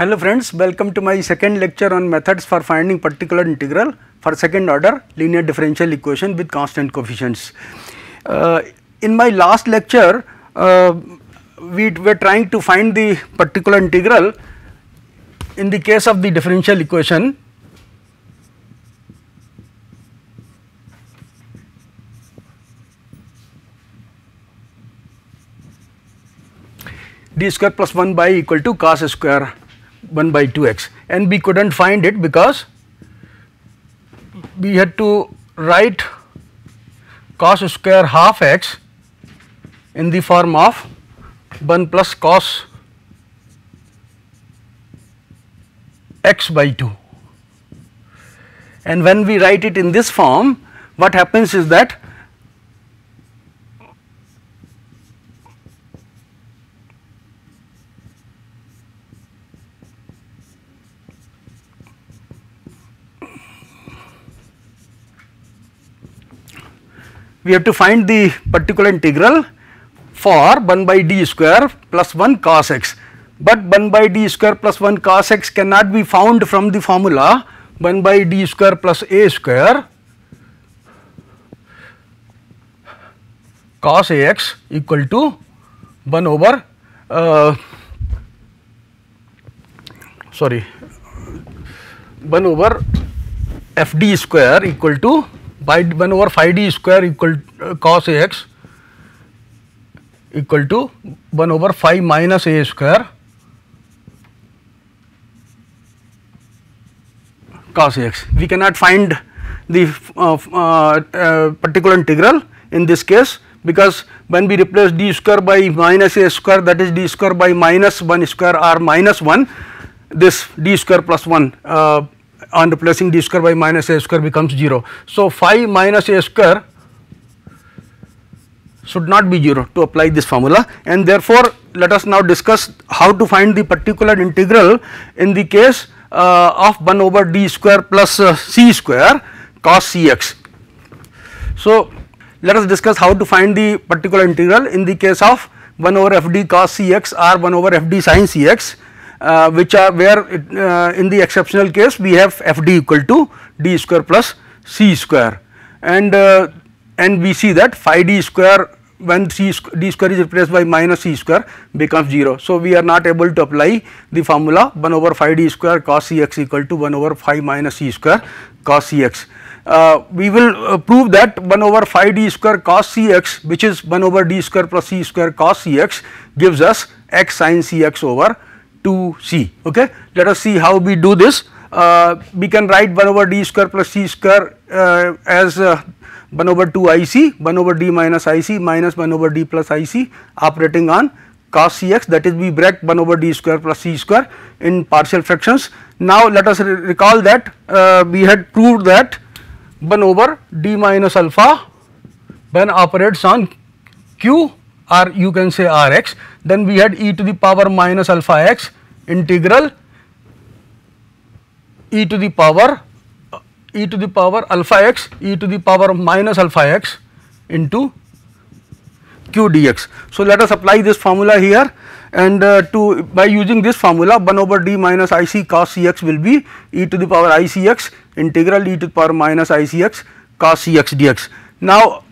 Hello friends, welcome to my second lecture on methods for finding particular integral for second order linear differential equation with constant coefficients. In my last lecture, we were trying to find the particular integral in the case of the differential equation d square plus 1 by equal to cos square 1 by 2x, and we could not find it because we had to write cos square half x in the form of 1 plus cos x by 2, and when we write it in this form, what happens is that we have to find the particular integral for 1 by d square plus 1 cos x, but 1 by d square plus 1 cos x cannot be found from the formula 1 by d square plus a square cos ax equal to 1 over 1 over f d square equal to by 1 over phi d square equal cos ax equal to 1 over phi minus a square cos ax. We cannot find the particular integral in this case, because when we replace d square by minus a square, that is d square by minus 1 square or minus 1, this d square plus 1 on replacing d square by minus a square becomes 0. So, phi minus a square should not be 0 to apply this formula, and therefore, let us now discuss how to find the particular integral in the case of 1 over d square plus c square cos cx. So, let us discuss how to find the particular integral in the case of 1 over f d cos cx or 1 over f d sin cx, which are where in the exceptional case we have f d equal to d square plus c square, and we see that phi d square when d square is replaced by minus c square becomes 0. So, we are not able to apply the formula 1 over phi d square cos cx equal to 1 over phi minus c square cos cx. We will prove that 1 over phi d square cos cx, which is 1 over d square plus c square cos cx, gives us x sin cx over 2c. Okay, let us see how we do this. We can write 1 over d square plus c square as 1 over 2 ic, 1 over d minus ic minus 1 over d plus ic operating on cos cx, that is we break 1 over d square plus c square in partial fractions. Now, let us recall that we had proved that 1 over d minus alpha when operates on q, or you can say Rx, then we had e to the power minus alpha x integral e to the power alpha x e to the power minus alpha x into q dx. So, let us apply this formula here, and by using this formula 1 over d minus ic cos cx will be e to the power icx integral e to the power minus icx cos cx dx. Now,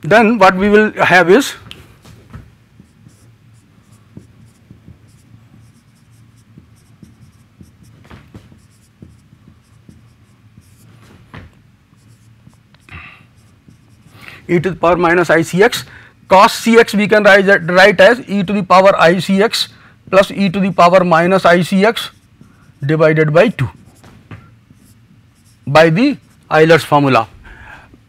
then what we will have is e to the power minus icx cos cx we can write as e to the power icx plus e to the power minus icx divided by 2 by the Euler's formula.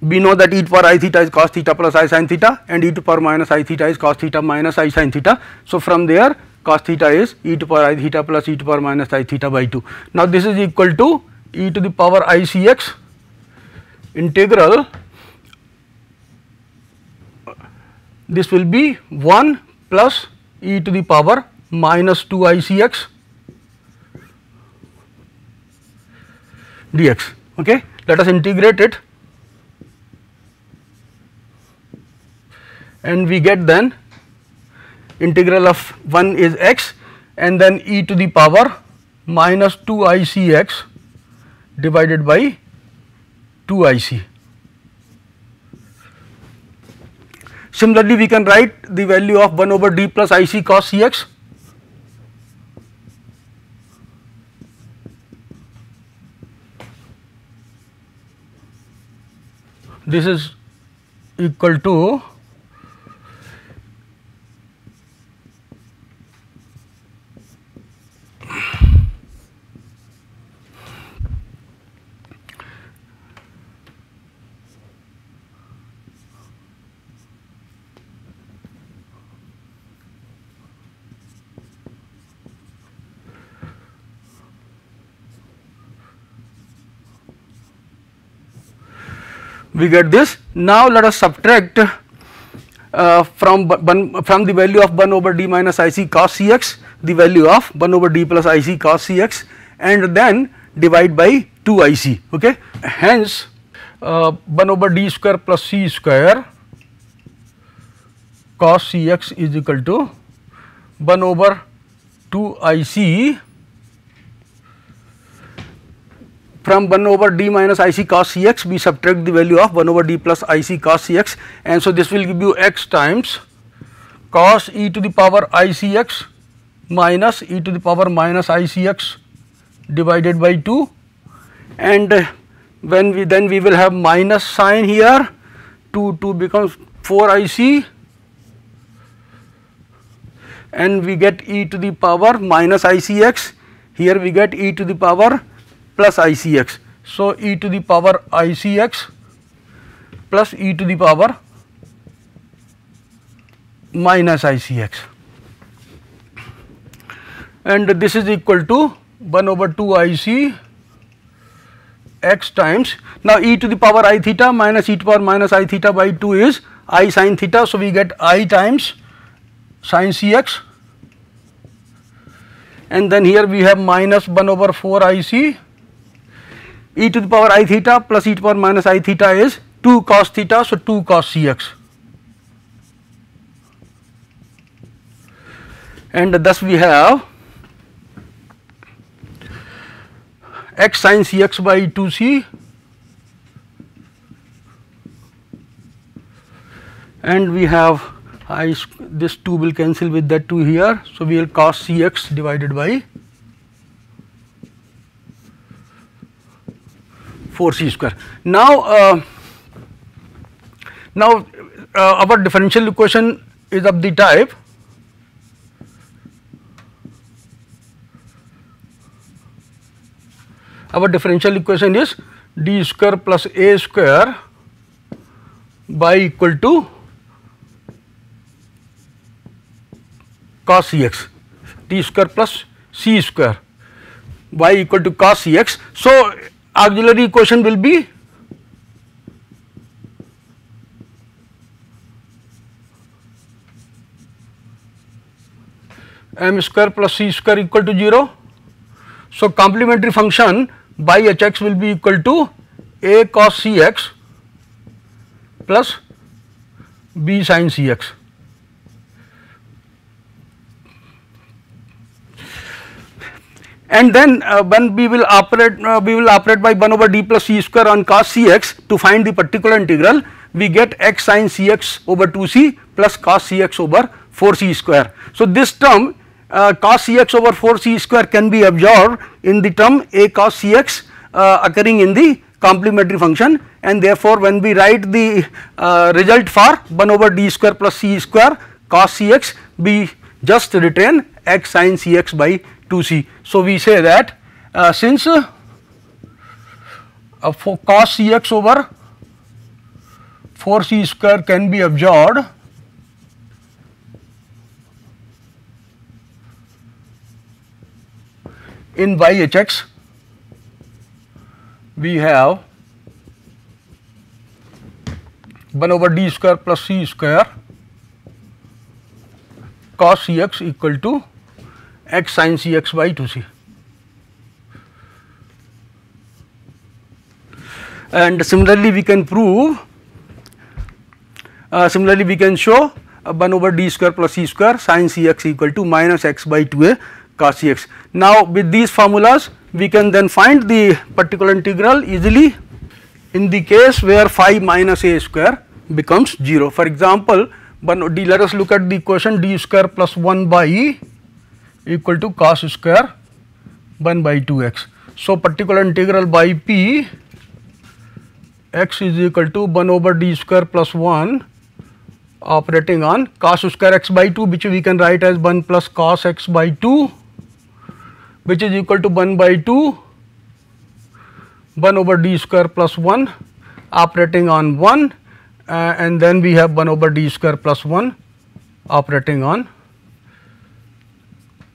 We know that e to the power I theta is cos theta plus I sin theta, and e to the power minus I theta is cos theta minus I sin theta. So, from there cos theta is e to the power I theta plus e to the power minus I theta by 2. Now, this is equal to e to the power icx integral, this will be 1 plus e to the power minus 2 icx dx. Okay, let us integrate it, and we get then integral of 1 is x and then e to the power minus 2ICX divided by 2IC. Similarly, we can write the value of 1 over d plus IC cos Cx. This is equal to we get this. Now let us subtract from the value of 1 over d minus IC cos Cx the value of 1 over d plus IC cos Cx and then divide by 2IC. Okay. Hence 1 over d square plus c square cos Cx is equal to 1 over 2IC. From 1 over d minus IC cos Cx, we subtract the value of 1 over d plus IC cos Cx, and so this will give you x times cos e to the power ICX minus e to the power minus ICX divided by 2, and when we will have minus sign here, 2 becomes 4IC, and we get e to the power minus ICX. Here we get e to the power plus ICX. So, e to the power ICX plus e to the power minus ICX, and this is equal to 1 over 2 IC x times. Now, e to the power I theta minus e to the power minus I theta by 2 is I sin theta. So, we get I times sin Cx, and then here we have minus 1 over 4 IC. E to the power I theta plus e to the power minus I theta is 2 cos theta, so 2 cos Cx, and thus we have x sin Cx by 2c, and we have this 2 will cancel with that 2 here, so we will cos Cx divided by 4c square. Now, our differential equation is of the type d square plus a square by equal to cos Cx, d square plus c square y equal to cos Cx. So, auxiliary equation will be m square plus c square equal to 0. So, complementary function by hx will be equal to a cos Cx plus b sin Cx. And then when we will operate by 1 over d plus c square on cos Cx to find the particular integral. We get x sin Cx over 2c plus cos Cx over 4c square. So, this term cos Cx over 4c square can be absorbed in the term a cos Cx occurring in the complementary function, and therefore, when we write the result for 1 over d square plus c square cos Cx, we just retain x sin Cx by 2c. So, we say that since for cos Cx over 4c square can be absorbed, in yhx we have 1 over d square plus c square cos Cx equal to x sin Cx by 2c. And similarly, we can prove, we can show 1 over d square plus c square sin Cx equal to minus x by 2a cos Cx. Now with these formulas we can then find the particular integral easily in the case where phi minus a square becomes 0. For example, let us look at the equation d square plus 1 by e equal to cos square 1 by 2x. So particular integral by p x is equal to 1 over d square plus 1 operating on cos square x by 2, which we can write as 1 plus cos x by 2, which is equal to 1 by 2 1 over d square plus 1 operating on 1, and then we have 1 over d square plus 1 operating on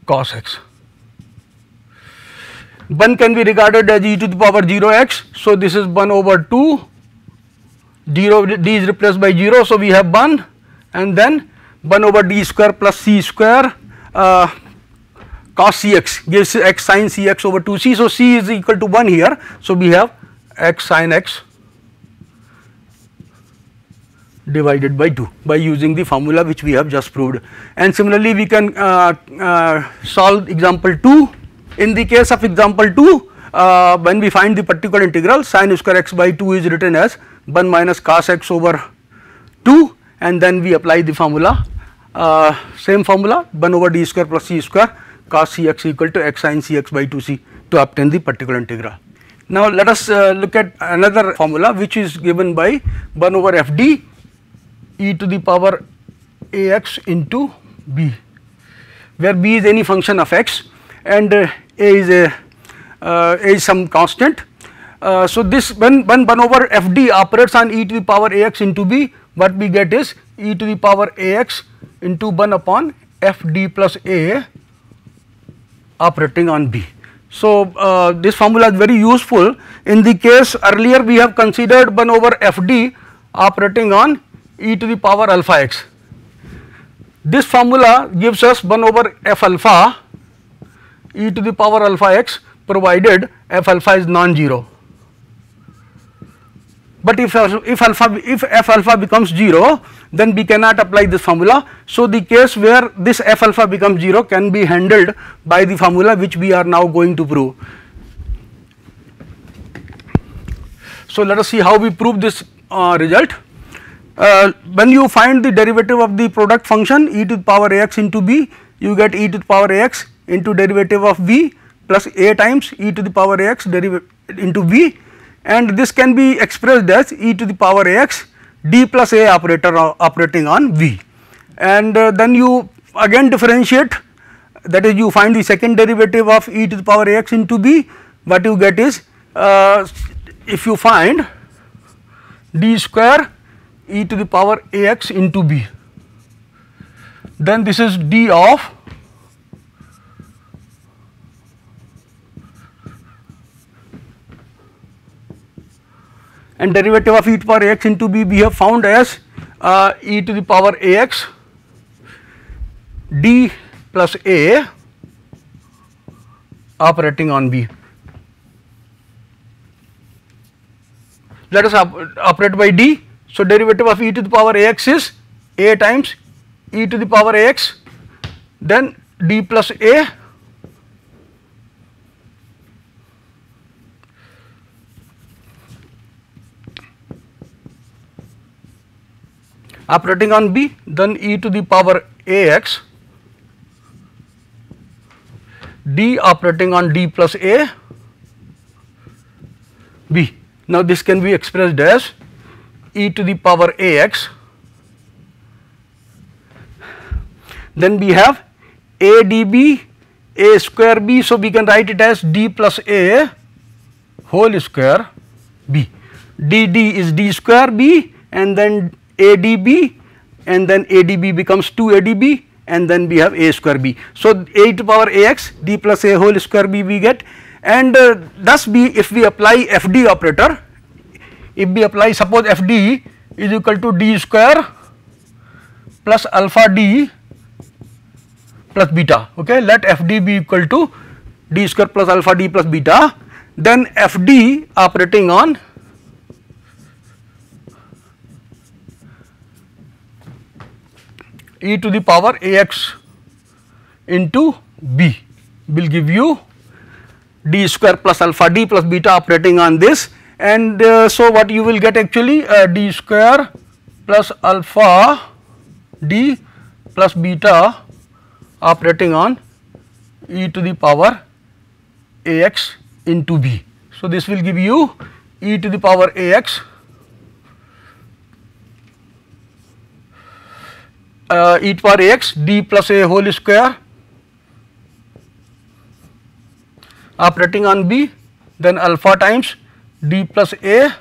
cos x. 1 can be regarded as e to the power 0x, so this is 1 over 2, 0, d is replaced by 0, so we have 1, and then 1 over d square plus c square cos Cx gives x sin Cx over 2c, so c is equal to 1 here, so we have x sin x divided by 2 by using the formula which we have just proved. And similarly we can solve example 2. In the case of example 2, when we find the particular integral, sin square x by 2 is written as 1 minus cos x over 2, and then we apply the formula, same formula, 1 over d square plus c square cos Cx equal to x sin Cx by 2c to obtain the particular integral. Now let us look at another formula which is given by 1 over fd e to the power ax into b, where b is any function of x and a is some constant. So this when 1 over fd operates on e to the power ax into b, what we get is e to the power ax into 1 upon fd plus a operating on b. So this formula is very useful. In the case earlier we have considered 1 over fd operating on e to the power alpha x. This formula gives us 1 over f alpha e to the power alpha x provided f alpha is non-zero. But if f alpha becomes 0, then we cannot apply this formula. So the case where this f alpha becomes 0 can be handled by the formula which we are now going to prove. So let us see how we prove this result. When you find the derivative of the product function e to the power ax into b, you get e to the power ax into derivative of v plus a times e to the power ax into v, and this can be expressed as e to the power ax d plus a operating on v, and then you again differentiate, that is you find the second derivative of e to the power ax into b. What you get is if you find d square e to the power ax into b, then this is d of and derivative of e to the power ax into b we have found as e to the power ax d plus a operating on b. Let us operate by d. So derivative of e to the power ax is a times e to the power ax, then d plus a operating on b, then e to the power ax d operating on d plus a b. Now this can be expressed as e to the power ax, then we have a db a square b, so we can write it as d plus a whole square b. dd is d square b, and then adb, and then adb becomes 2adb, and then we have a square b. So a to the power ax d plus a whole square b we get, and thus if we apply fd operator, if we apply, suppose fd is equal to d square plus alpha d plus beta, okay, let fd be equal to d square plus alpha d plus beta, then fd operating on e to the power ax into b. will give you d square plus alpha d plus beta operating on this, and so what you will get actually d square plus alpha d plus beta operating on e to the power ax into b. So, this will give you e to the power ax e to the power ax d plus a whole square operating on b, then alpha times d plus a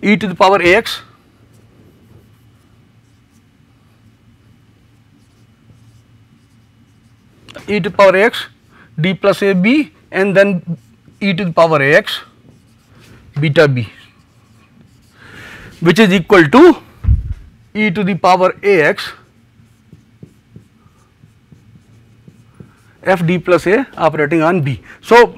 e to the power ax e to the power ax d plus a b, and then e to the power ax beta b, which is equal to e to the power ax f d plus a operating on b. So,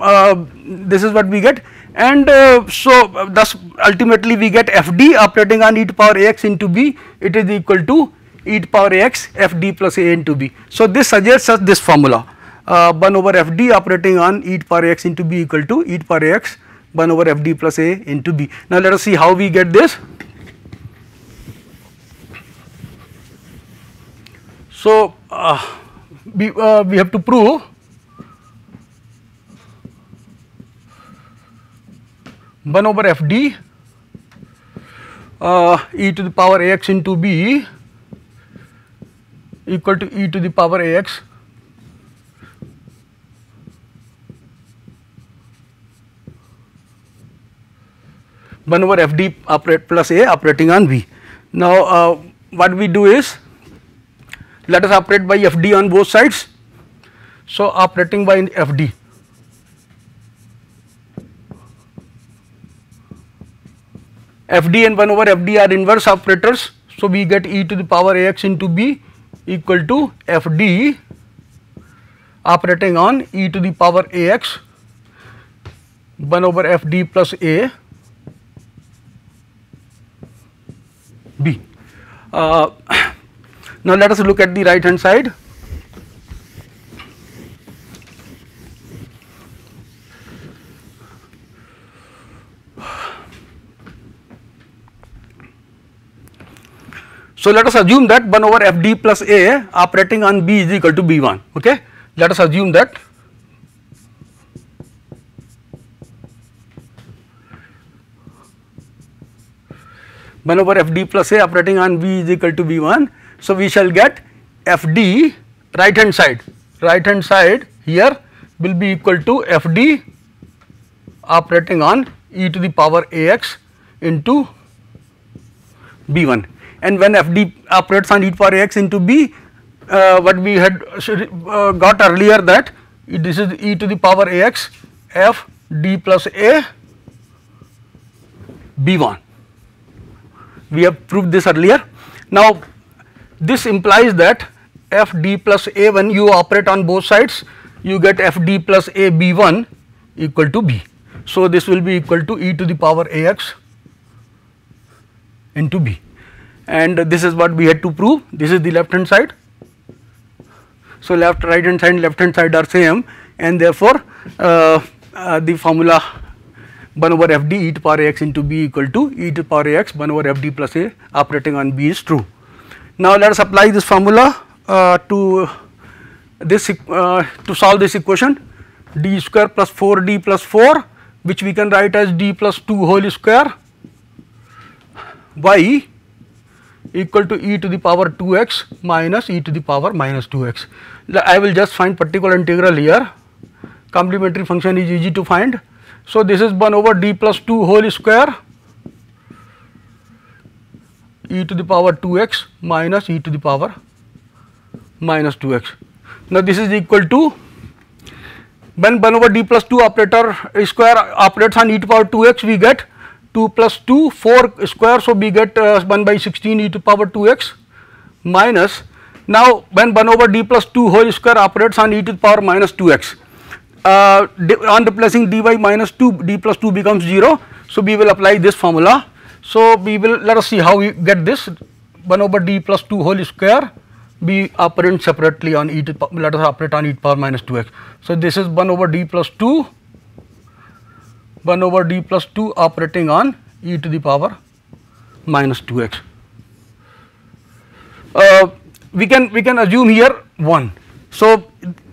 this is what we get, and so thus ultimately we get f d operating on e to the power ax into b, it is equal to e to the power ax f d plus a into b. So, this suggests us this formula 1 over f d operating on e to the power ax into b equal to e to the power ax 1 over f d plus a into b. Now, let us see how we get this. So, we have to prove one over f d e to the power ax into b equal to e to the power ax one over f d plus a operating on b. Now, what we do is, let us operate by f d on both sides. So, operating by f d, f d and 1 over f d are inverse operators. So, we get e to the power ax into b equal to f d operating on e to the power ax 1 over f d plus a b. Now, let us look at the right hand side. So, let us assume that 1 over f d plus a operating on b is equal to b 1. Okay? Let us assume that one over f d plus a operating on b is equal to b 1. So, we shall get f d right hand side here will be equal to f d operating on e to the power ax into b 1, and when f d operates on e to the power ax into b, what we had got earlier, that this is e to the power ax f d plus a b 1. We have proved this earlier. Now, this implies that f d plus a, when you operate on both sides, you get f d plus a b 1 equal to b. So, this will be equal to e to the power ax into b, and this is what we had to prove. This is the left hand side. So, right hand side and left hand side are same, and therefore, the formula 1 over f d e to the power ax into b equal to e to the power ax 1 over f d plus a operating on b is true. Now, let us apply this formula to this to solve this equation, d square plus 4d plus 4, which we can write as d plus 2 whole square y equal to e to the power 2x minus e to the power minus 2x. I will just find particular integral here. Complementary function is easy to find. So, this is 1 over d plus 2 whole square e to the power 2x minus e to the power minus 2x. Now, this is equal to, when 1 over d plus 2 operator square operates on e to the power 2x, we get 2 plus 2 4 square. So, we get 1 by 16 e to the power 2x minus, now when 1 over d plus 2 whole square operates on e to the power minus 2x, on replacing dy minus 2, d plus 2 becomes 0. So, we will apply this formula. So, we will, let us see how we get this, 1 over d plus 2 whole square be operand separately on e to, let us operate on e to the power minus 2x. So this is 1 over d plus 2, 1 over d plus 2 operating on e to the power minus 2x. We can assume here 1. So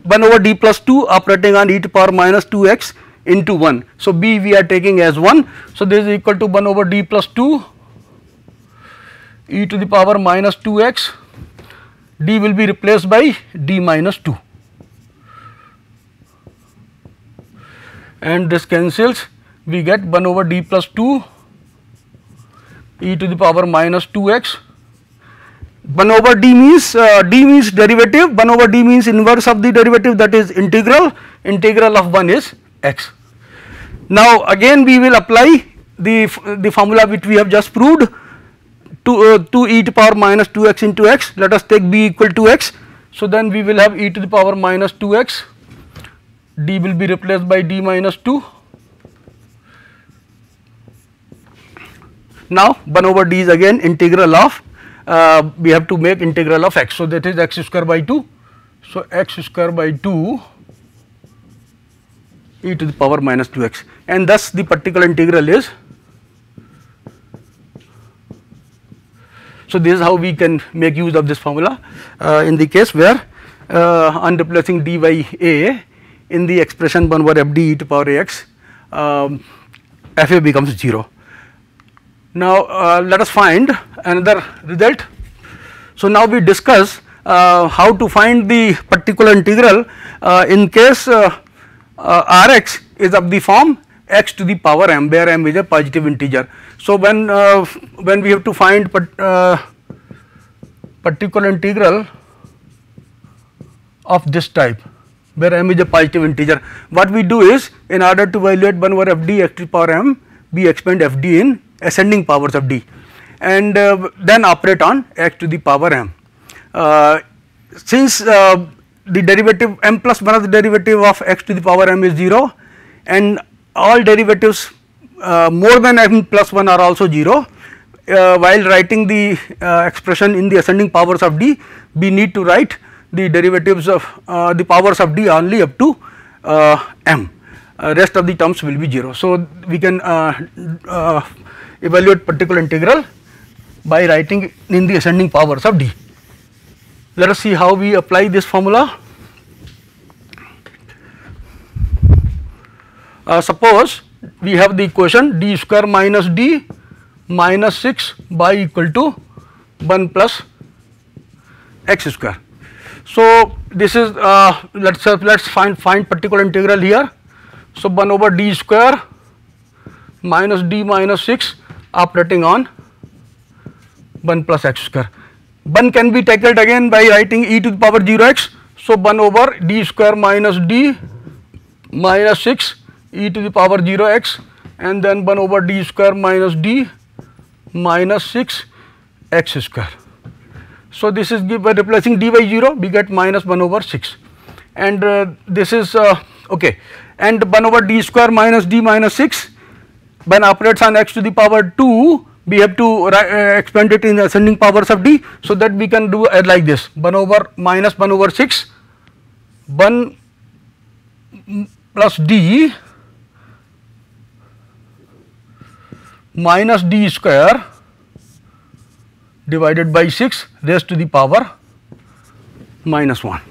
1 over d plus 2 operating on e to the power minus 2x into 1. So b we are taking as 1. So this is equal to 1 over d plus 2 e to the power minus 2x. D will be replaced by d minus 2, and this cancels. We get 1 over d plus 2 e to the power minus 2x. 1 over d means derivative, 1 over d means inverse of the derivative, that is integral. Integral of 1 is x. Now again we will apply the formula which we have just proved to e to the power minus 2x into x. Let us take b equal to x. So then we will have e to the power minus 2x, d will be replaced by d minus 2. Now 1 over d is again integral of, we have to make integral of x. So that is x square by 2. So x square by 2 e to the power minus 2x, and thus the particular integral is. So this is how we can make use of this formula in the case where on replacing d by a in the expression 1 over f d e to the power ax, f a becomes 0. Now let us find another result. So now we discuss how to find the particular integral in case Rx is of the form x to the power m, where m is a positive integer. So when we have to find particular integral of this type, where m is a positive integer, what we do is, in order to evaluate 1 over f d x to the power m, we expand f d in ascending powers of d, and then operate on x to the power m. Since the derivative m plus 1 of the derivative of x to the power m is 0, and all derivatives more than m plus 1 are also 0, while writing the expression in the ascending powers of d, we need to write the derivatives of the powers of d only up to m. Rest of the terms will be 0. So we can evaluate particular integral by writing in the ascending powers of d. Let us see how we apply this formula. Suppose we have the equation d square minus d minus 6 by equal to 1 plus x square. So this is let's find particular integral here. So 1 over d square minus d minus 6 operating on 1 plus x square. 1 can be tackled again by writing e to the power 0x. So 1 over d square minus d minus 6 e to the power 0x, and then 1 over d square minus d minus 6 x square. So this is by replacing d by 0, we get minus 1 over 6, and this is okay, and 1 over d square minus d minus 6 when operates on x to the power 2, we have to expand it in the ascending powers of d, so that we can do like this: 1 over minus 1 over 6, 1 plus d minus d square divided by 6 raised to the power minus 1.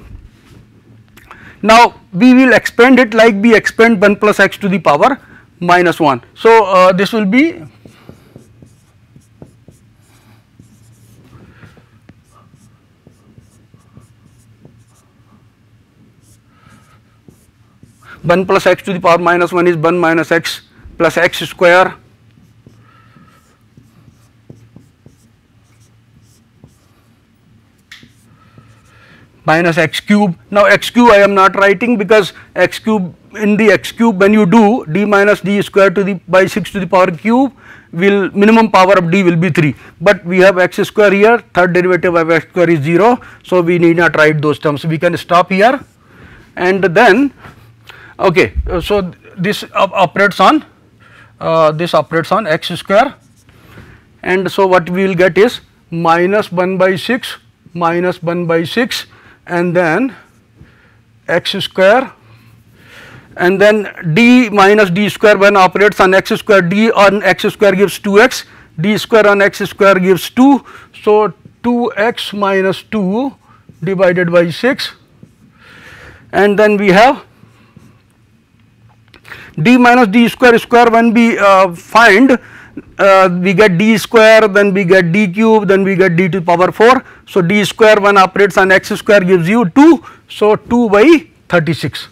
Now we will expand it like we expand 1 plus x to the power minus 1. So this will be 1 plus x to the power minus 1 is 1 minus x plus x square minus x cube. Now x cube I am not writing, because x cube, in the x cube when you do d minus d square to the by 6 to the power cube, will minimum power of d will be 3, but we have x square here, third derivative of x square is 0, so we need not write those terms. We can stop here, and then okay, so this operates on x square, and so what we will get is minus 1 by 6 minus 1 by 6 and then x square, and then d minus d square when operates on x square, d on x square gives 2x, d square on x square gives 2. So, 2x minus 2 divided by 6, and then we have d minus d square square when we find, we get d square, then we get d cube, then we get d to the power 4. So, d square when operates on x square gives you 2. So, 2 by 36.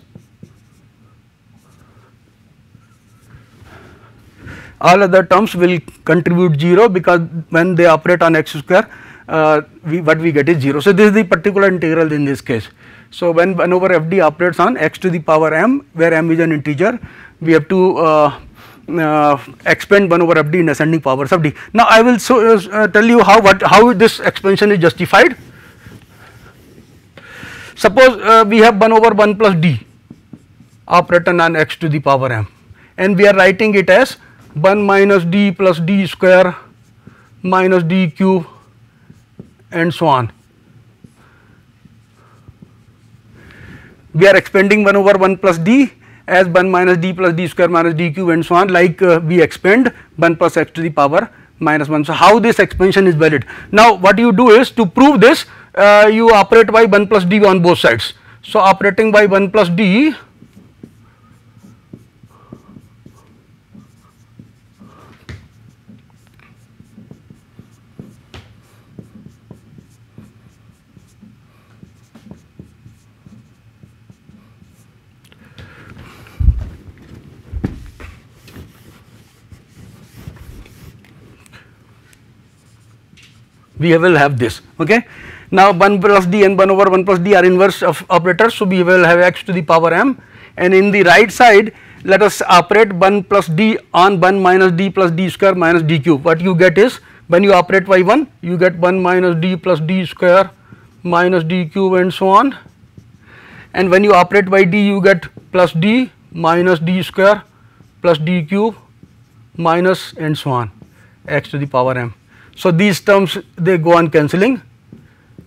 All other terms will contribute 0 because when they operate on x square, what we get is 0. So, this is the particular integral in this case. So, when 1 over f d operates on x to the power m, where m is an integer, we have to expand 1 over f d in ascending powers of d. Now, I will tell you how this expansion is justified. Suppose we have 1 over 1 plus d operating on x to the power m, and we are writing it as 1 minus d plus d square minus d cube and so on. We are expanding 1 over 1 plus d as 1 minus d plus d square minus d cube and so on, like we expand 1 plus x to the power minus 1. So, how this expansion is valid? Now, what you do is, to prove this, you operate by 1 plus d on both sides. So, operating by 1 plus d, we will have this. Okay. Now, 1 plus d and 1 over 1 plus d are inverse of operators. So, we will have x to the power m, and in the right side let us operate 1 plus d on 1 minus d plus d square minus d cube. What you get is, when you operate by 1, you get 1 minus d plus d square minus d cube and so on, and when you operate by d, you get plus d minus d square plus d cube minus and so on, x to the power m. So, these terms they go on cancelling,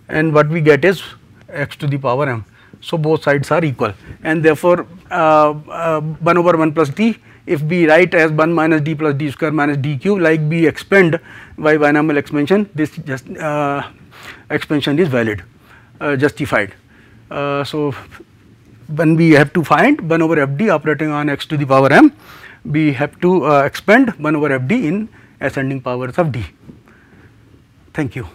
and what we get is x to the power m. So, both sides are equal, and therefore, 1 over 1 plus d, if we write as 1 minus d plus d square minus d cube, like we expand by binomial expansion, this just expansion is valid, justified. So, when we have to find 1 over f d operating on x to the power m, we have to expand 1 over f d in ascending powers of d. Thank you.